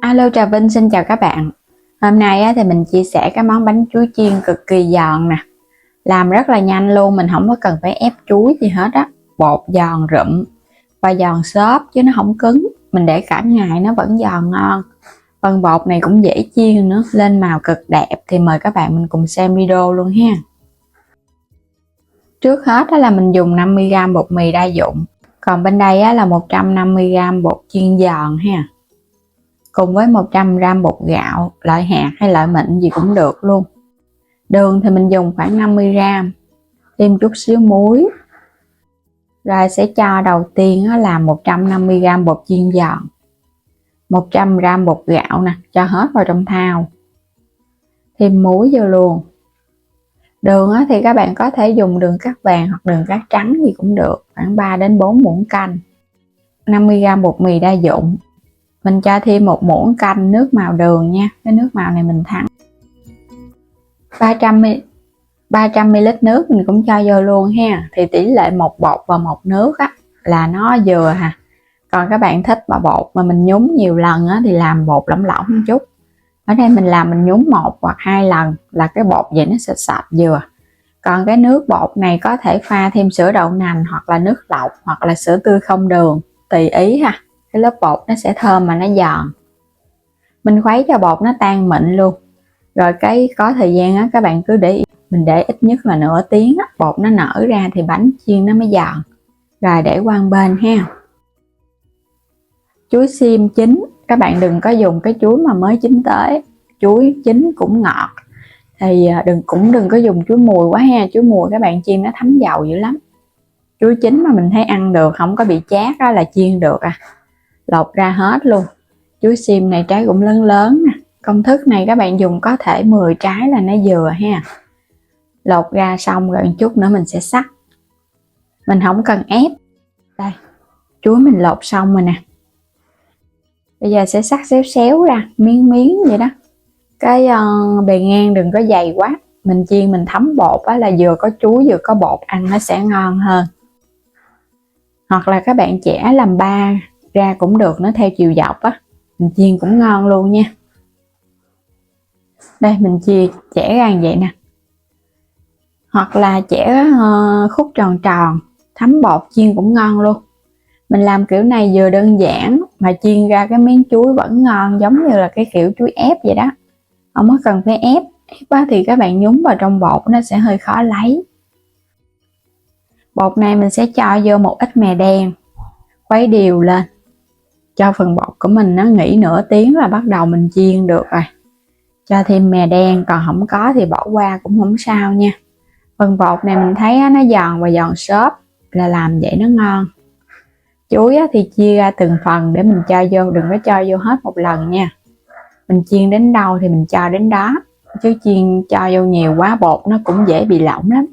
Alo, Trà Vinh xin chào các bạn. Hôm nay thì mình chia sẻ cái món bánh chuối chiên cực kỳ giòn nè. Làm rất là nhanh luôn, mình không có cần phải ép chuối gì hết á. Bột giòn rụm và giòn xốp chứ nó không cứng. Mình để cả ngày nó vẫn giòn ngon. Phần bột này cũng dễ chiên nữa, lên màu cực đẹp. Thì mời các bạn mình cùng xem video luôn ha. Trước hết là mình dùng 50g bột mì đa dụng. Còn bên đây là 150g bột chiên giòn ha. Cùng với 100g bột gạo, loại hạt hay loại mịn gì cũng được luôn. Đường thì mình dùng khoảng 50g, thêm chút xíu muối. Rồi sẽ cho đầu tiên là 150g bột chiên giòn, 100g bột gạo nè, cho hết vào trong thau. Thêm muối vô luôn. Đường thì các bạn có thể dùng đường cát vàng hoặc đường cát trắng gì cũng được, khoảng 3 đến 4 muỗng canh. 50g bột mì đa dụng. Mình cho thêm 1 muỗng canh nước màu đường nha, cái nước màu này mình thắng. 300ml nước mình cũng cho vô luôn ha. Thì tỷ lệ 1 bột và 1 nước là nó vừa ha. Còn các bạn thích mà bột mà mình nhúng nhiều lần thì làm bột lỏng lỏng một chút. Ở đây mình làm mình nhúng 1 hoặc 2 lần là cái bột vậy nó sệt sạch vừa. Còn cái nước bột này có thể pha thêm sữa đậu nành hoặc là nước lọc hoặc là sữa tươi không đường, tùy ý ha. Cái lớp bột nó sẽ thơm mà nó giòn. Mình khuấy cho bột nó tan mịn luôn. Rồi có thời gian các bạn cứ để mình để ít nhất là nửa tiếng bột nó nở ra thì bánh chiên nó mới giòn. Rồi để qua một bên ha. Chuối xiêm chín, các bạn đừng có dùng cái chuối mà mới chín tới. Chuối chín cũng ngọt thì đừng có dùng chuối mùi quá ha. Chuối mùi các bạn chiên nó thấm dầu dữ lắm. Chuối chín mà mình thấy ăn được, không có bị chát là chiên được Lột ra hết luôn. Chuối xiêm này trái cũng lớn lớn nè. Công thức này các bạn dùng có thể 10 trái là nó vừa ha. Lột ra xong rồi một chút nữa mình sẽ xắt. Mình không cần ép. Đây, chuối mình lột xong rồi nè. Bây giờ sẽ xắt xéo xéo ra, miếng miếng vậy đó. Cái bề ngang đừng có dày quá. Mình chiên mình thấm bột là vừa có chuối vừa có bột, ăn nó sẽ ngon hơn. Hoặc là các bạn chẻ làm ba ra cũng được, nó theo chiều dọc mình chiên cũng ngon luôn nha. Đây mình chẻ ra như vậy nè. Hoặc là chẻ khúc tròn tròn, thấm bột chiên cũng ngon luôn. Mình làm kiểu này vừa đơn giản mà chiên ra cái miếng chuối vẫn ngon, giống như là cái kiểu chuối ép vậy đó. Không có cần phải ép thì các bạn nhúng vào trong bột nó sẽ hơi khó lấy. Bột này mình sẽ cho vô một ít mè đen, khuấy đều lên. Cho phần bột của mình nó nghỉ nửa tiếng là bắt đầu mình chiên được rồi. Cho thêm mè đen, còn không có thì bỏ qua cũng không sao nha. Phần bột này mình thấy nó giòn và giòn xốp, là làm vậy nó ngon. Chuối thì chia ra từng phần để mình cho vô, đừng có cho vô hết một lần nha. Mình chiên đến đâu thì mình cho đến đó, chứ chiên cho vô nhiều quá bột nó cũng dễ bị lỏng lắm.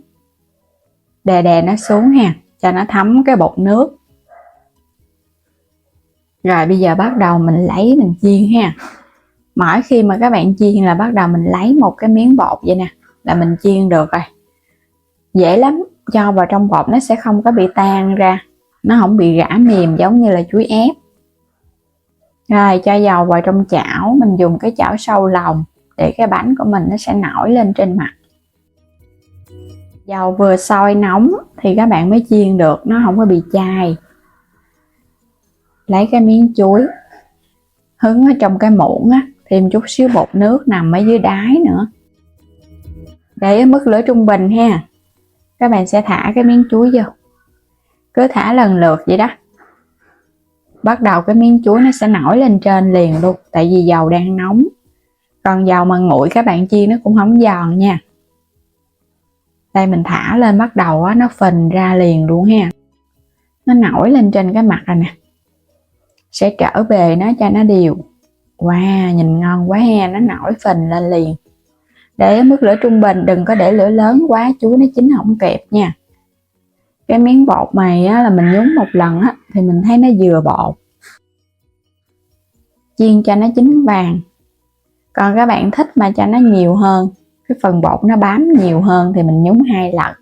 Đè đè nó xuống ha, cho nó thấm cái bột nước. Rồi bây giờ bắt đầu mình lấy mình chiên ha. Mỗi khi mà các bạn chiên là bắt đầu mình lấy một cái miếng bột vậy nè, là mình chiên được rồi. Dễ lắm, cho vào trong bột nó sẽ không có bị tan ra, nó không bị rã mềm giống như là chuối ép. Rồi cho dầu vào trong chảo, mình dùng cái chảo sâu lòng để cái bánh của mình nó sẽ nổi lên trên mặt. Dầu vừa sôi nóng thì các bạn mới chiên được, nó không có bị chai. Lấy cái miếng chuối hứng ở trong cái muỗng thêm chút xíu bột nước nằm ở dưới đáy nữa. Để ở mức lửa trung bình ha. Các bạn sẽ thả cái miếng chuối vô. Cứ thả lần lượt vậy đó. Bắt đầu cái miếng chuối nó sẽ nổi lên trên liền luôn, tại vì dầu đang nóng. Còn dầu mà nguội các bạn chiên nó cũng không giòn nha. Đây mình thả lên bắt đầu nó phình ra liền luôn ha. Nó nổi lên trên cái mặt rồi nè. Sẽ trở về nó cho nó đều. Wow, nhìn ngon quá ha, nó nổi phình lên liền. Để ở mức lửa trung bình, đừng có để lửa lớn quá, chuối nó chín không kịp nha. Cái miếng bột này là mình nhúng một lần thì mình thấy nó vừa bột. Chiên cho nó chín vàng. Còn các bạn thích mà cho nó nhiều hơn, cái phần bột nó bám nhiều hơn thì mình nhúng 2 lần.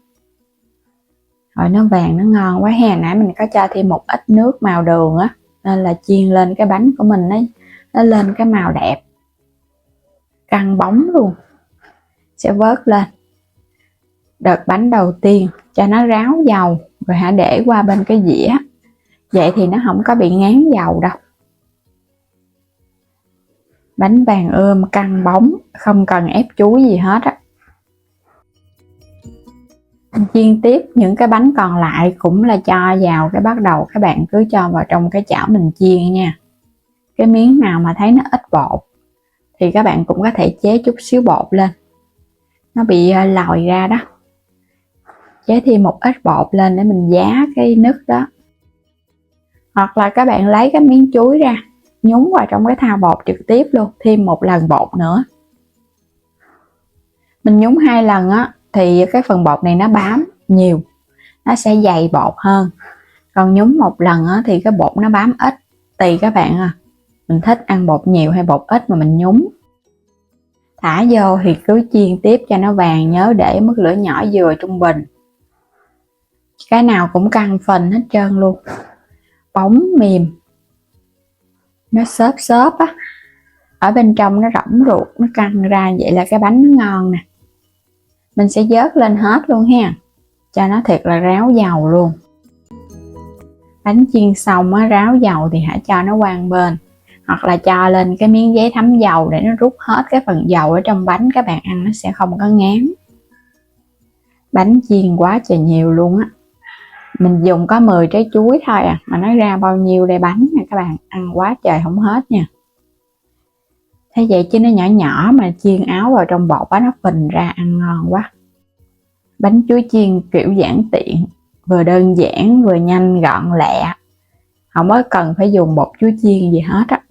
Rồi nó vàng nó ngon quá ha. Nãy mình có cho thêm một ít nước màu đường nên là chiên lên cái bánh của mình nó lên cái màu đẹp, căng bóng luôn. Sẽ vớt lên. Đợt bánh đầu tiên cho nó ráo dầu rồi hãy để qua bên cái dĩa. Vậy thì nó không có bị ngán dầu đâu. Bánh vàng ươm căng bóng, không cần ép chuối gì hết á. Chiên tiếp những cái bánh còn lại cũng là cho vào cái, bắt đầu các bạn cứ cho vào trong cái chảo mình chiên nha. Cái miếng nào mà thấy nó ít bột thì các bạn cũng có thể chế chút xíu bột lên, nó bị lòi ra đó, chế thêm một ít bột lên để mình giá cái nứt đó. Hoặc là các bạn lấy cái miếng chuối ra nhúng vào trong cái thau bột trực tiếp luôn, thêm một lần bột nữa. Mình nhúng 2 lần á thì cái phần bột này nó bám nhiều, nó sẽ dày bột hơn. Còn nhúng một lần á thì cái bột nó bám ít, tùy các bạn à, mình thích ăn bột nhiều hay bột ít mà mình nhúng. Thả vô thì cứ chiên tiếp cho nó vàng, nhớ để mức lửa nhỏ vừa trung bình. Cái nào cũng căng phình hết trơn luôn, bóng mềm, nó xốp xốp á, ở bên trong nó rỗng ruột, nó căng ra, vậy là cái bánh nó ngon nè. Mình sẽ vớt lên hết luôn ha, cho nó thiệt là ráo dầu luôn. Bánh chiên xong á, ráo dầu thì hãy cho nó qua bên, hoặc là cho lên cái miếng giấy thấm dầu để nó rút hết cái phần dầu ở trong bánh, các bạn ăn nó sẽ không có ngán. Bánh chiên quá trời nhiều luôn á, mình dùng có 10 trái chuối thôi à, mà nó ra bao nhiêu đây bánh nè các bạn, ăn quá trời không hết nha. Thế vậy chứ nó nhỏ nhỏ mà chiên áo vào trong bột á, nó phình ra ăn ngon quá. Bánh chuối chiên kiểu giản tiện, vừa đơn giản vừa nhanh gọn lẹ, không có cần phải dùng bột chuối chiên gì hết á,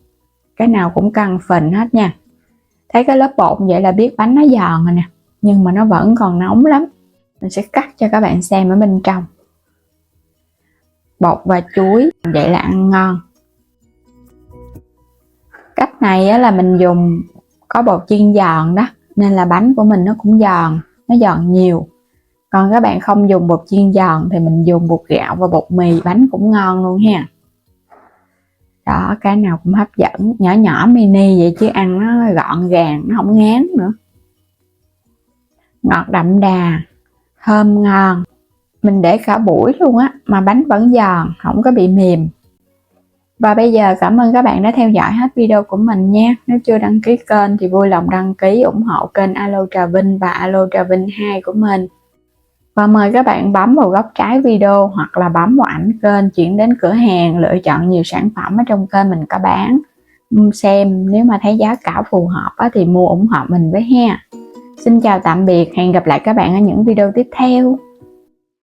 cái nào cũng căng phình hết nha. Thấy cái lớp bột vậy là biết bánh nó giòn rồi nè, nhưng mà nó vẫn còn nóng lắm. Mình sẽ cắt cho các bạn xem ở bên trong. Bột và chuối vậy là ăn ngon. Cách này là mình dùng có bột chiên giòn đó, nên là bánh của mình nó cũng giòn, nó giòn nhiều. Còn các bạn không dùng bột chiên giòn thì mình dùng bột gạo và bột mì, bánh cũng ngon luôn ha. Đó, cái nào cũng hấp dẫn, nhỏ nhỏ mini vậy chứ ăn nó gọn gàng, nó không ngán nữa. Ngọt đậm đà, thơm ngon. Mình để cả buổi luôn á mà bánh vẫn giòn, không có bị mềm. Và bây giờ cảm ơn các bạn đã theo dõi hết video của mình nha. Nếu chưa đăng ký kênh thì vui lòng đăng ký ủng hộ kênh Alo Trà Vinh và Alo Trà Vinh 2 của mình. Và mời các bạn bấm vào góc trái video hoặc là bấm vào ảnh kênh, chuyển đến cửa hàng, lựa chọn nhiều sản phẩm ở trong kênh mình có bán. Xem nếu mà thấy giá cả phù hợp thì mua ủng hộ mình với ha. Xin chào tạm biệt, hẹn gặp lại các bạn ở những video tiếp theo.